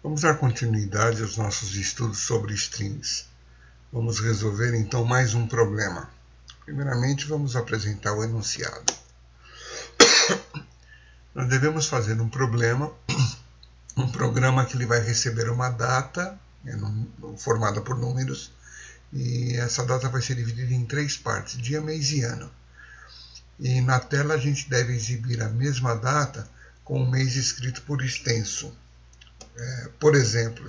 Vamos dar continuidade aos nossos estudos sobre strings. Vamos resolver então mais um problema. Primeiramente, vamos apresentar o enunciado. Nós devemos fazer um programa que ele vai receber uma data formada por números, e essa data vai ser dividida em 3 partes, dia, mês e ano. E na tela a gente deve exibir a mesma data com o mês escrito por extenso. Por exemplo,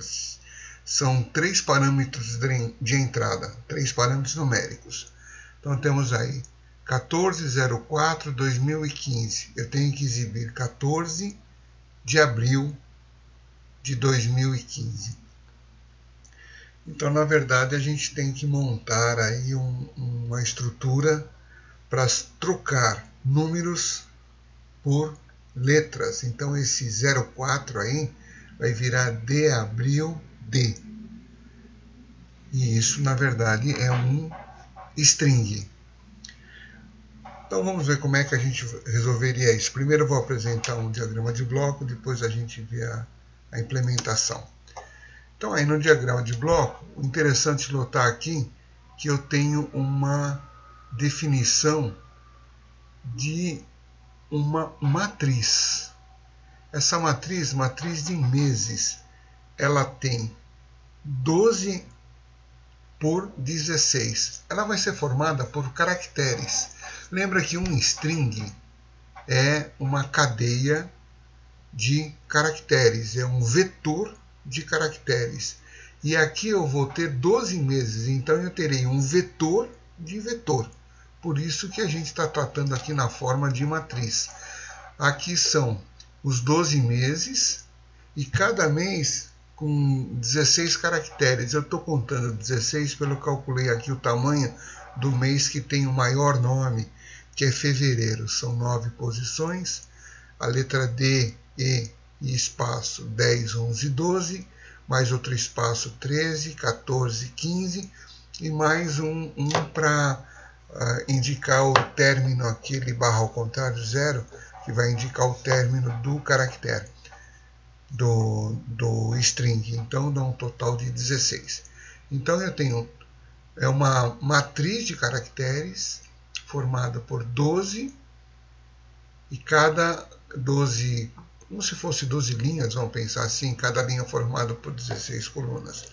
são 3 parâmetros de entrada, 3 parâmetros numéricos. Então temos aí 14/04/2015. Eu tenho que exibir 14 de abril de 2015. Então, na verdade, a gente tem que montar aí uma estrutura para trocar números por letras. Então, esse 04 aí vai virar de abril de. E isso, na verdade, é um string. Então, vamos ver como é que a gente resolveria isso. Primeiro eu vou apresentar um diagrama de bloco, depois a gente vê a implementação. Então, aí no diagrama de bloco, o interessante notar aqui que eu tenho uma definição de uma matriz. Essa matriz de meses, ela tem 12 por 16. Ela vai ser formada por caracteres. Lembra que um string é uma cadeia de caracteres, é um vetor de caracteres. E aqui eu vou ter 12 meses, então eu terei um vetor de vetor. Por isso que a gente está tratando aqui na forma de matriz. Aqui são os 12 meses e cada mês com 16 caracteres. Eu estou contando 16 porque eu calculei aqui o tamanho do mês que tem o maior nome, que é fevereiro. São 9 posições. A letra D, E e espaço 10, 11, 12, mais outro espaço 13, 14, 15 e mais um para indicar o término, aquele barra ao contrário, 0, que vai indicar o término do caractere do string. Então dá um total de 16. Então eu tenho uma matriz de caracteres formada por 12 e cada 12, como se fosse 12 linhas, vamos pensar assim, cada linha formada por 16 colunas.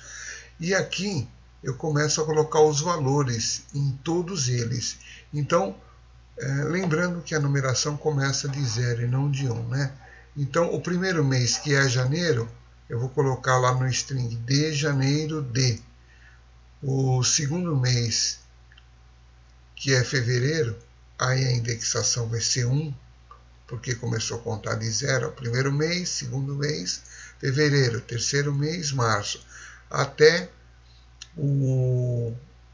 E aqui eu começo a colocar os valores em todos eles. Então, lembrando que a numeração começa de 0 e não de 1, né? Então, o primeiro mês, que é janeiro, eu vou colocar lá no string de janeiro de. O segundo mês, que é fevereiro, aí a indexação vai ser 1, porque começou a contar de 0, primeiro mês, segundo mês, fevereiro, terceiro mês, março, até o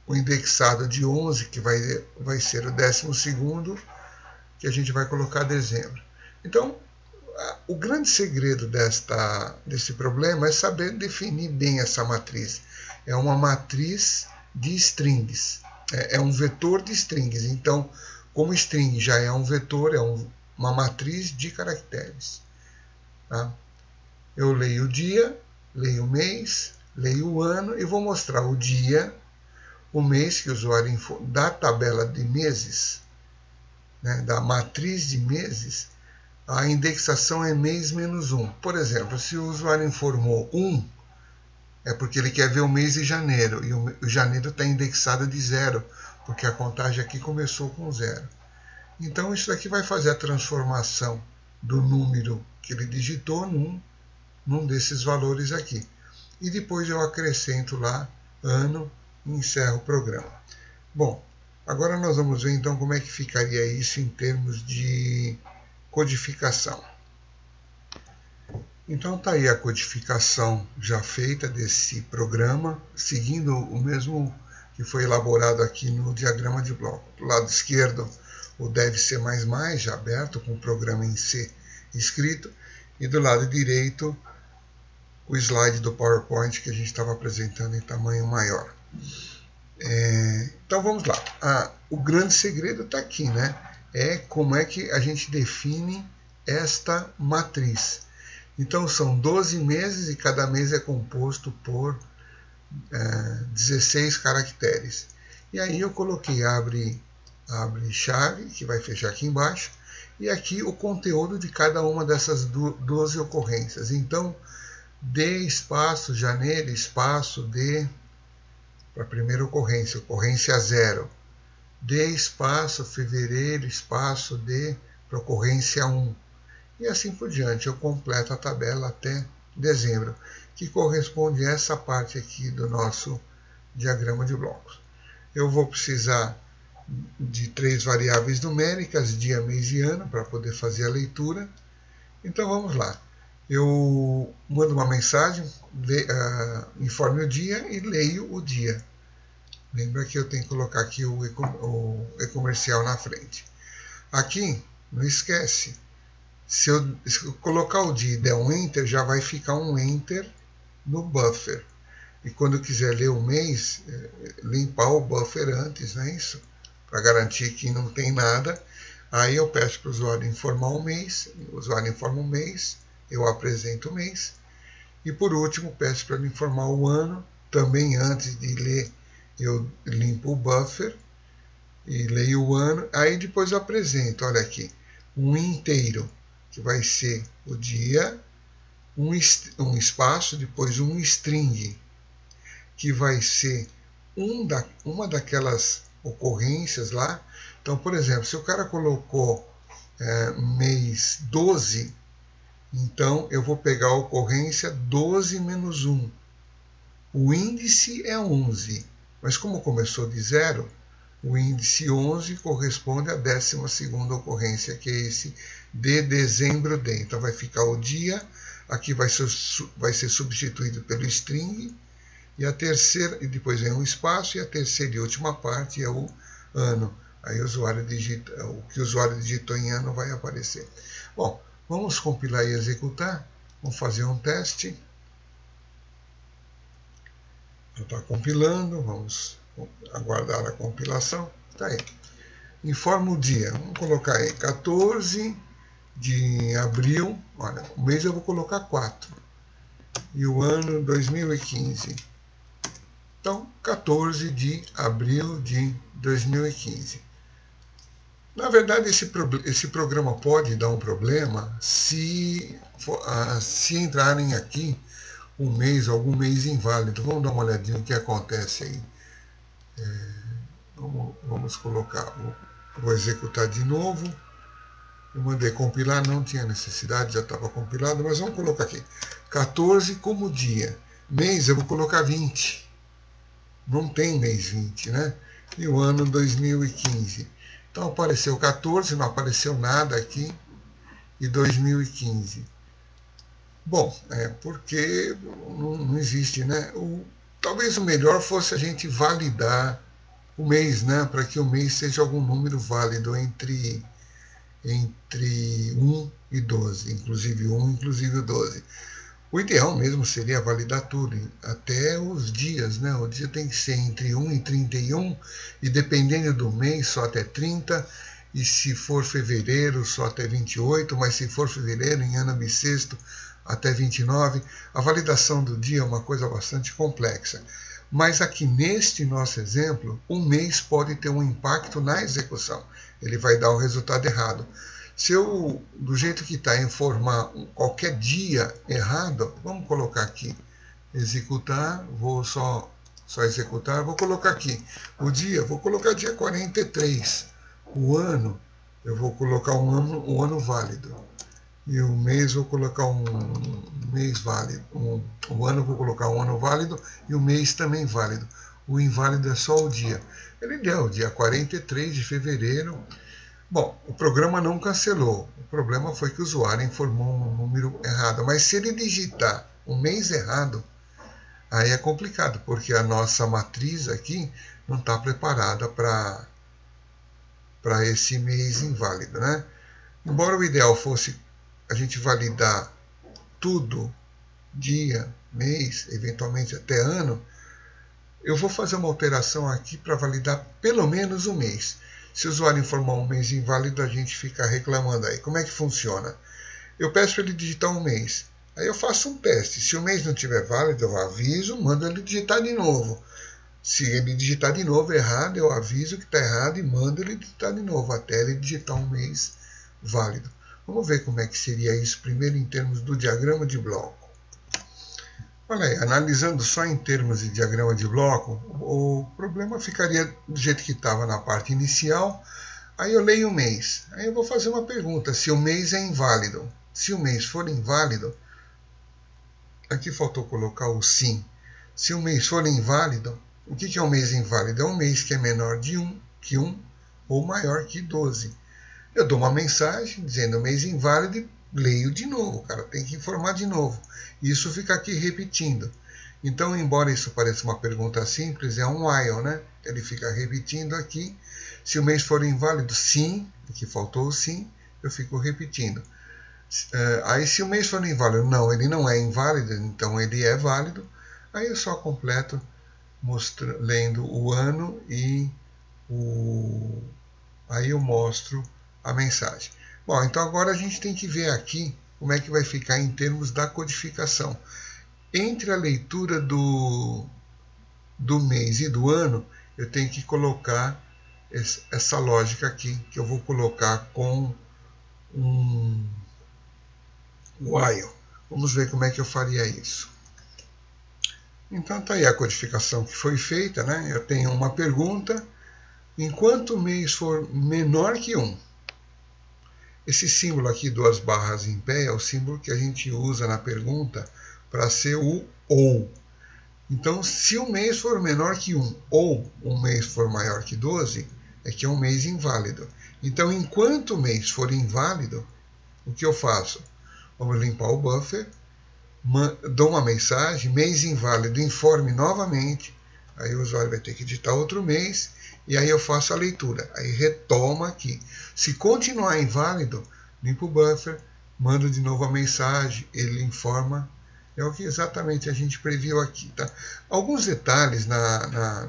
indexado de 11, que vai ser o 12º, que a gente vai colocar dezembro. Então, o grande segredo desse problema é saber definir bem essa matriz. É uma matriz de strings, é um vetor de strings. Então, como string já é um vetor, uma matriz de caracteres. Tá? Eu leio o dia, leio o mês, leio o ano e vou mostrar o dia, o mês que o usuário da tabela de meses, né, da matriz de meses, a indexação é mês menos 1. Por exemplo, se o usuário informou 1, é porque ele quer ver o mês de janeiro, e o janeiro está indexado de 0, porque a contagem aqui começou com 0. Então, isso daqui vai fazer a transformação do número que ele digitou num desses valores aqui. E depois eu acrescento lá ano e encerro o programa. Bom, agora nós vamos ver então como é que ficaria isso em termos de codificação. Então está aí a codificação já feita desse programa, seguindo o mesmo que foi elaborado aqui no diagrama de bloco. Do lado esquerdo, o dev C++, já aberto, com o programa em C escrito, e do lado direito, o slide do PowerPoint que a gente estava apresentando em tamanho maior. Então vamos lá. O grande segredo está aqui, né? É como é que a gente define esta matriz. Então são 12 meses e cada mês é composto por 16 caracteres. E aí eu coloquei abre chave, que vai fechar aqui embaixo, e aqui o conteúdo de cada uma dessas 12 ocorrências. Então, D espaço janeiro, espaço D para a primeira ocorrência, ocorrência 0. D espaço fevereiro, espaço D para ocorrência 1. E assim por diante, eu completo a tabela até dezembro, que corresponde a essa parte aqui do nosso diagrama de blocos. Eu vou precisar de 3 variáveis numéricas, dia, mês e ano, para poder fazer a leitura. Então vamos lá. Eu mando uma mensagem, informe o dia e leio o dia. Lembra que eu tenho que colocar aqui o e-comercial na frente. Aqui, não esquece, se eu colocar o dia e der um Enter, já vai ficar um Enter no buffer. E quando eu quiser ler o mês, limpar o buffer antes, não é isso? Para garantir que não tem nada. Aí eu peço para o usuário informar o mês, o usuário informa o mês, eu apresento o mês. E por último, peço para ele informar o ano, também antes de ler, eu limpo o buffer e leio o ano. Aí depois eu apresento, olha aqui, um inteiro, que vai ser o dia, um espaço, depois um string, que vai ser uma daquelas ocorrências lá. Então, por exemplo, se o cara colocou mês 12, então eu vou pegar a ocorrência 12 menos 1. O índice é 11, mas como começou de 0, o índice 11 corresponde à 12ª ocorrência, que é esse de dezembro D. Então vai ficar o dia, aqui vai ser substituído pelo string, e a terceira, e depois vem um espaço, e a terceira e última parte é o ano. Aí o que o usuário digitou em ano vai aparecer. Bom, vamos compilar e executar. Vamos fazer um teste. Está compilando, vamos aguardar a compilação. Está aí. Informa o dia. Vamos colocar aí 14 de abril. Olha, o mês eu vou colocar 4. E o ano 2015. Então, 14 de abril de 2015. Na verdade, esse programa pode dar um problema se entrarem aqui algum mês inválido. Vamos dar uma olhadinha no que acontece aí. Vamos colocar, vou executar de novo. Eu mandei compilar, não tinha necessidade, já estava compilado, mas vamos colocar aqui. 14 como dia. Mês eu vou colocar 20. Não tem mês 20, né? E o ano 2015. Então apareceu 14, não apareceu nada aqui. E 2015. Bom, porque não existe, né? Talvez o melhor fosse a gente validar o mês, né? Para que o mês seja algum número válido entre 1 e 12, inclusive 1, inclusive o 12. O ideal mesmo seria validar tudo, até os dias, né? O dia tem que ser entre 1 e 31, e dependendo do mês, só até 30, e se for fevereiro, só até 28, mas se for fevereiro, em ano bissexto, até 29. A validação do dia é uma coisa bastante complexa. Mas aqui neste nosso exemplo, um mês pode ter um impacto na execução. Ele vai dar o resultado errado. Se eu, do jeito que está, informar qualquer dia errado, vamos colocar aqui, executar, vou só executar, vou colocar aqui o dia, vou colocar dia 43. O ano, eu vou colocar um ano válido. E o mês vou colocar um mês válido. O ano vou colocar um ano válido e o mês também válido. O inválido é só o dia. Ele deu dia 43 de fevereiro. Bom, o programa não cancelou. O problema foi que o usuário informou um número errado. Mas se ele digitar um mês errado, aí é complicado, porque a nossa matriz aqui não está preparada para esse mês inválido, né? Embora o ideal fosse a gente validar tudo, dia, mês, eventualmente até ano, eu vou fazer uma alteração aqui para validar pelo menos um mês. Se o usuário informar um mês inválido, a gente fica reclamando aí. Como é que funciona? Eu peço para ele digitar um mês. Aí eu faço um teste. Se o mês não estiver válido, eu aviso, mando ele digitar de novo. Se ele digitar de novo errado, eu aviso que está errado e mando ele digitar de novo, até ele digitar um mês válido. Vamos ver como é que seria isso primeiro em termos do diagrama de bloco. Olha aí, analisando só em termos de diagrama de bloco, o problema ficaria do jeito que estava na parte inicial. Aí eu leio o mês. Aí eu vou fazer uma pergunta, se o mês é inválido. Se o mês for inválido, aqui faltou colocar o sim. Se o mês for inválido, o que é um mês inválido? É um mês que é menor que 1 ou maior que 12. Eu dou uma mensagem dizendo mês inválido e leio de novo. O cara tem que informar de novo. Isso fica aqui repetindo. Então, embora isso pareça uma pergunta simples, é um while, né? Ele fica repetindo aqui. Se o mês for inválido, sim, aqui faltou o sim, eu fico repetindo. Aí se o mês for inválido, não, ele não é inválido, então ele é válido. Aí eu só completo lendo o ano e aí eu mostro a mensagem. Bom, então agora a gente tem que ver aqui como é que vai ficar em termos da codificação. Entre a leitura do mês e do ano, eu tenho que colocar essa lógica aqui, que eu vou colocar com um while. Vamos ver como é que eu faria isso. Então está aí a codificação que foi feita, né? Eu tenho uma pergunta, enquanto o mês for menor que 1. Esse símbolo aqui, 2 barras em pé, é o símbolo que a gente usa na pergunta para ser o ou. Então, se o mês for menor que 1 ou o mês for maior que 12, é que é um mês inválido. Então, enquanto o mês for inválido, o que eu faço? Vamos limpar o buffer, dou uma mensagem, mês inválido, informe novamente. Aí o usuário vai ter que digitar outro mês. E aí eu faço a leitura, aí retoma aqui. Se continuar inválido, limpo o buffer, mando de novo a mensagem, ele informa. É o que exatamente a gente previu aqui. Tá? Alguns detalhes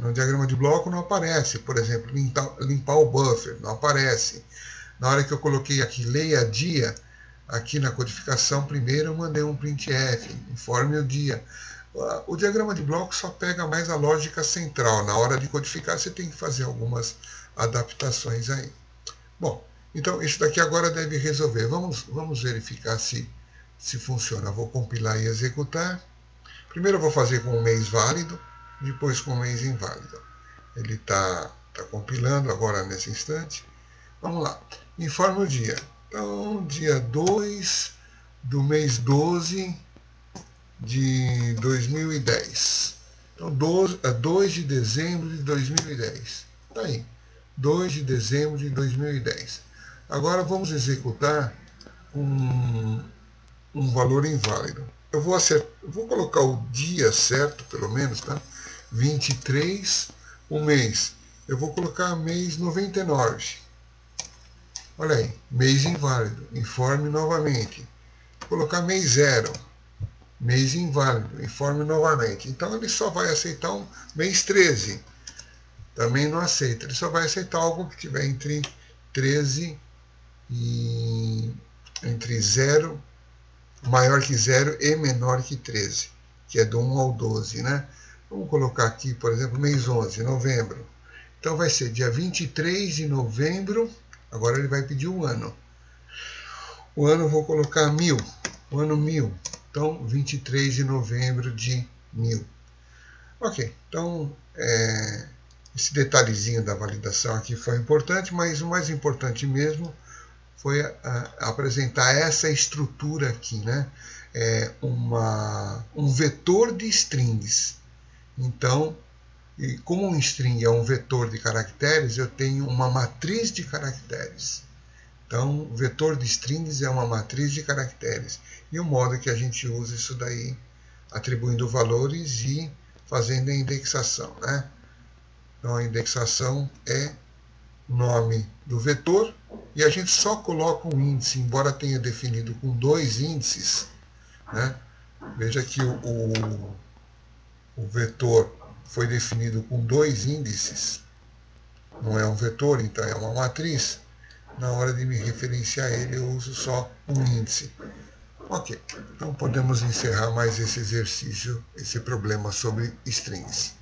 no diagrama de bloco não aparecem. Por exemplo, limpar o buffer, não aparece. Na hora que eu coloquei aqui, leia dia, aqui na codificação, primeiro eu mandei um printf, informe o dia. O diagrama de bloco só pega mais a lógica central. Na hora de codificar, você tem que fazer algumas adaptações aí. Bom, então isso daqui agora deve resolver. Vamos verificar se funciona. Vou compilar e executar. Primeiro eu vou fazer com o mês válido, depois com o mês inválido. Ele está compilando agora nesse instante. Vamos lá. Informe o dia. Então, dia 2 do mês 12 de 2010. Então, 2 de dezembro de 2010. Está aí. 2 de dezembro de 2010. Agora vamos executar um valor inválido. Eu vou colocar o dia certo, pelo menos, tá? 23, o mês. Eu vou colocar mês 99. Olha aí, mês inválido. Informe novamente. Vou colocar mês 0. Mês inválido, informe novamente. Então ele só vai aceitar um mês 13. Também não aceita. Ele só vai aceitar algo que tiver entre 13 e entre 0, maior que 0 e menor que 13, que é do 1 ao 12, né? Vamos colocar aqui, por exemplo, mês 11, novembro. Então vai ser dia 23 de novembro. Agora ele vai pedir o ano. O ano eu vou colocar 1000. O ano 1000. Então, 23 de novembro de 1000. Ok, então esse detalhezinho da validação aqui foi importante, mas o mais importante mesmo foi apresentar essa estrutura aqui, né? Um vetor de strings. Então, como um string é um vetor de caracteres, eu tenho uma matriz de caracteres. Então, o vetor de strings é uma matriz de caracteres. E o modo que a gente usa isso daí, atribuindo valores e fazendo a indexação, né? Então, a indexação é nome do vetor e a gente só coloca um índice, embora tenha definido com 2 índices, né? Veja que o vetor foi definido com 2 índices, não é um vetor, então é uma matriz. Na hora de me referenciar ele, eu uso só um índice. Ok, então podemos encerrar mais esse exercício, esse problema sobre strings.